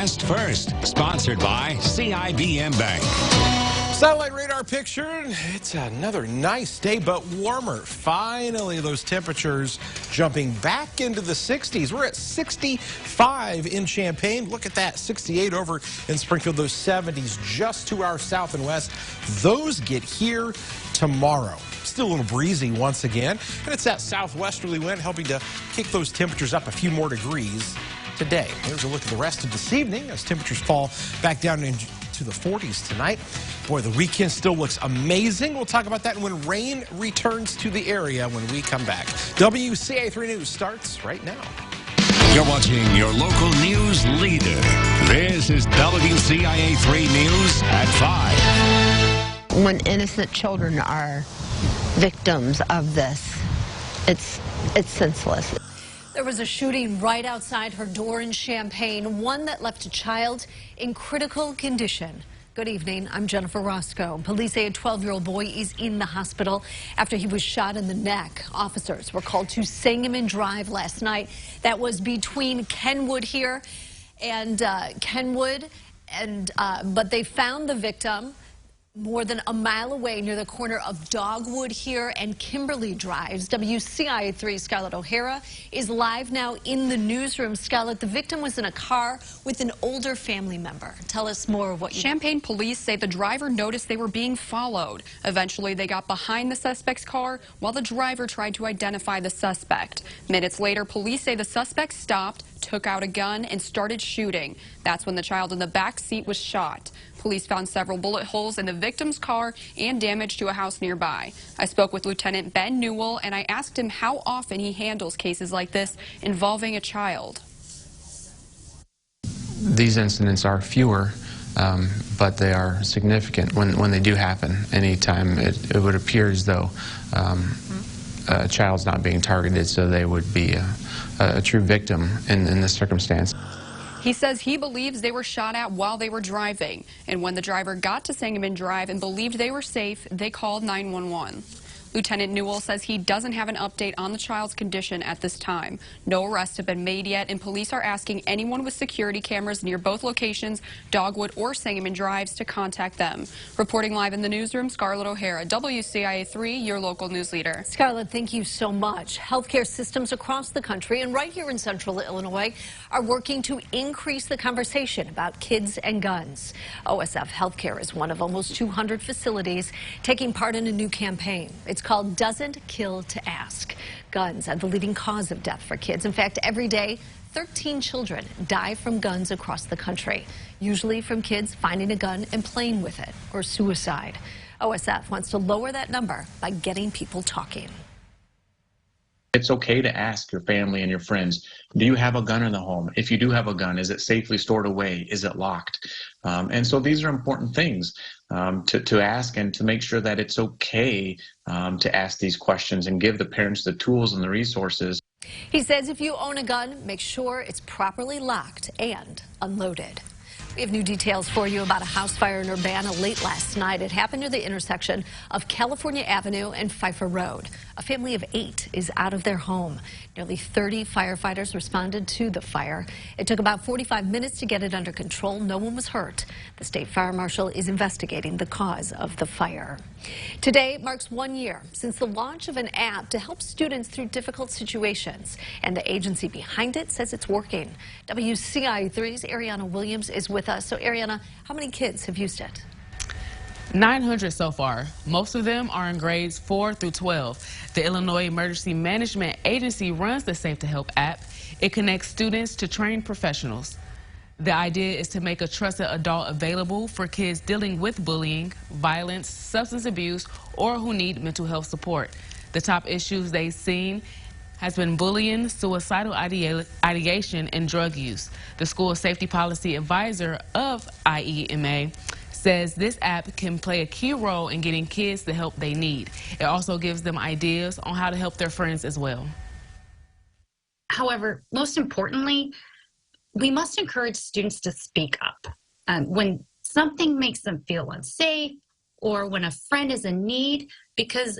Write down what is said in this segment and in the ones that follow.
West First, sponsored by CIBM Bank. Satellite radar picture. It's another nice day, but warmer. Finally, those temperatures jumping back into the 60s. We're at 65 in Champaign. Look at that, 68 over in Springfield. Those 70s just to our south and west. Those get here tomorrow. Still a little breezy once again, and it's that southwesterly wind helping to kick those temperatures up a few more degrees today. Here's a look at the rest of this evening as temperatures fall back down into the 40s tonight. Boy, the weekend still looks amazing. We'll talk about that when rain returns to the area when we come back. WCIA3 News starts right now. You're watching your local news leader. This is WCIA3 News at 5. When innocent children are victims of this, it's senseless. There was a shooting right outside her door in Champaign, one that left a child in critical condition. Good evening, I'm Jennifer Roscoe. Police say a 12-year-old boy is in the hospital after he was shot in the neck. Officers were called to Sangamon Drive last night. That was between Kenwood here and Kenwood, but they found the victim more than a mile away near the corner of Dogwood here and Kimberly Drives. WCIA3 Scarlett O'Hara is live now in the newsroom. Scarlett, the victim was in a car with an older family member. Tell us more of what you Champaign police say the driver noticed they were being followed. Eventually, they got behind the suspect's car while the driver tried to identify the suspect. Minutes later, police say the suspect stopped, took out a gun, and started shooting. That's when the child in the back seat was shot. Police found several bullet holes in the victim's car and damage to a house nearby. I spoke with Lieutenant Ben Newell, and I asked him how often he handles cases like this involving a child. These incidents are fewer, but they are significant when they do happen. Anytime it would appear as though a child's not being targeted, so they would be a true victim in this circumstance. He says he believes they were shot at while they were driving, and when the driver got to Sangamon Drive and believed they were safe, they called 911. Lieutenant Newell says he doesn't have an update on the child's condition at this time. No arrests have been made yet, and police are asking anyone with security cameras near both locations, Dogwood or Sangamon Drives, to contact them. Reporting live in the newsroom, Scarlett O'Hara, WCIA3, your local news leader. Scarlett, thank you so much. Healthcare systems across the country and right here in central Illinois are working to increase the conversation about kids and guns. OSF Healthcare is one of almost 200 facilities taking part in a new campaign. It's called Doesn't Kill to Ask. Guns are the leading cause of death for kids. In fact, every day, 13 children die from guns across the country, usually from kids finding a gun and playing with it, or suicide. OSF wants to lower that number by getting people talking. It's okay to ask your family and your friends, do you have a gun in the home? If you do have a gun, is it safely stored away? Is it locked? And so these are important things to ask, and to make sure that it's okay to ask these questions and give the parents the tools and the resources. He says if you own a gun, make sure it's properly locked and unloaded. We have new details for you about a house fire in Urbana late last night. It happened near the intersection of California Avenue and Pfeiffer Road. A family of 8 is out of their home. Nearly 30 firefighters responded to the fire. It took about 45 minutes to get it under control. No one was hurt. The state fire marshal is investigating the cause of the fire. Today marks 1 year since the launch of an app to help students through difficult situations, and the agency behind it says it's working. WCIA3's Ariana Williams is with us. So Ariana, how many kids have used it? 900 so far. Most of them are in grades 4 through 12. The Illinois Emergency Management Agency runs the Safe to Help app. It connects students to trained professionals. The idea is to make a trusted adult available for kids dealing with bullying, violence, substance abuse, or who need mental health support. The top issues they've seen has been bullying, suicidal ideation, and drug use. The school safety policy advisor of IEMA says this app can play a key role in getting kids the help they need. It also gives them ideas on how to help their friends as well. However, most importantly, we must encourage students to speak up. When something makes them feel unsafe, or when a friend is in need, because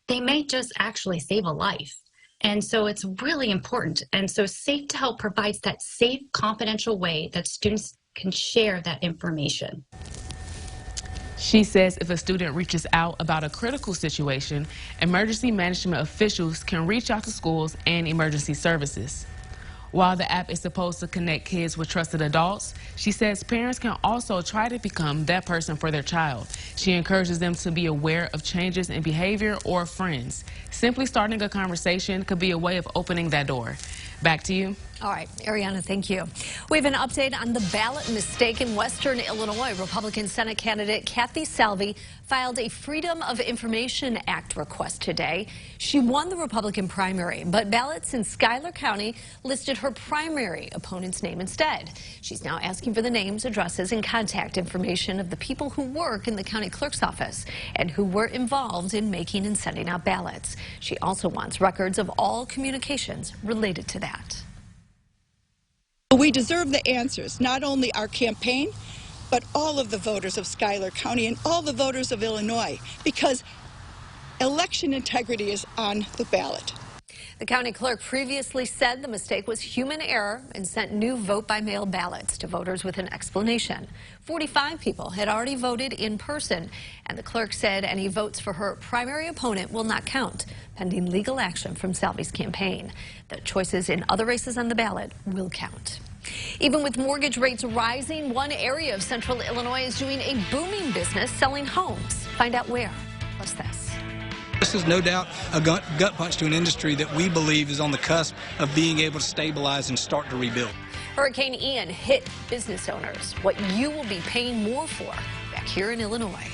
they may just actually save a life. And so it's really important. And so Safe to Help provides that safe, confidential way that students can share that information. She says if a student reaches out about a critical situation, emergency management officials can reach out to schools and emergency services. While the app is supposed to connect kids with trusted adults, she says parents can also try to become that person for their child. She encourages them to be aware of changes in behavior or friends. Simply starting a conversation could be a way of opening that door. Back to you. All right, Ariana, thank you. We have an update on the ballot mistake in Western Illinois. Republican Senate candidate Kathy Salvi filed a Freedom of Information Act request today. She won the Republican primary, but ballots in Schuyler County listed her primary opponent's name instead. She's now asking for the names, addresses, and contact information of the people who work in the county clerk's office and who were involved in making and sending out ballots. She also wants records of all communications related to that. We deserve the answers, not only our campaign, but all of the voters of Schuyler County and all the voters of Illinois, because election integrity is on the ballot. The county clerk previously said the mistake was human error and sent new vote-by-mail ballots to voters with an explanation. 45 people had already voted in person, and the clerk said any votes for her primary opponent will not count, pending legal action from Salvi's campaign. The choices in other races on the ballot will count. Even with mortgage rates rising, one area of central Illinois is doing a booming business selling homes. Find out where. Plus this. This is no doubt a gut punch to an industry that we believe is on the cusp of being able to stabilize and start to rebuild. Hurricane Ian hit business owners. What you will be paying more for back here in Illinois.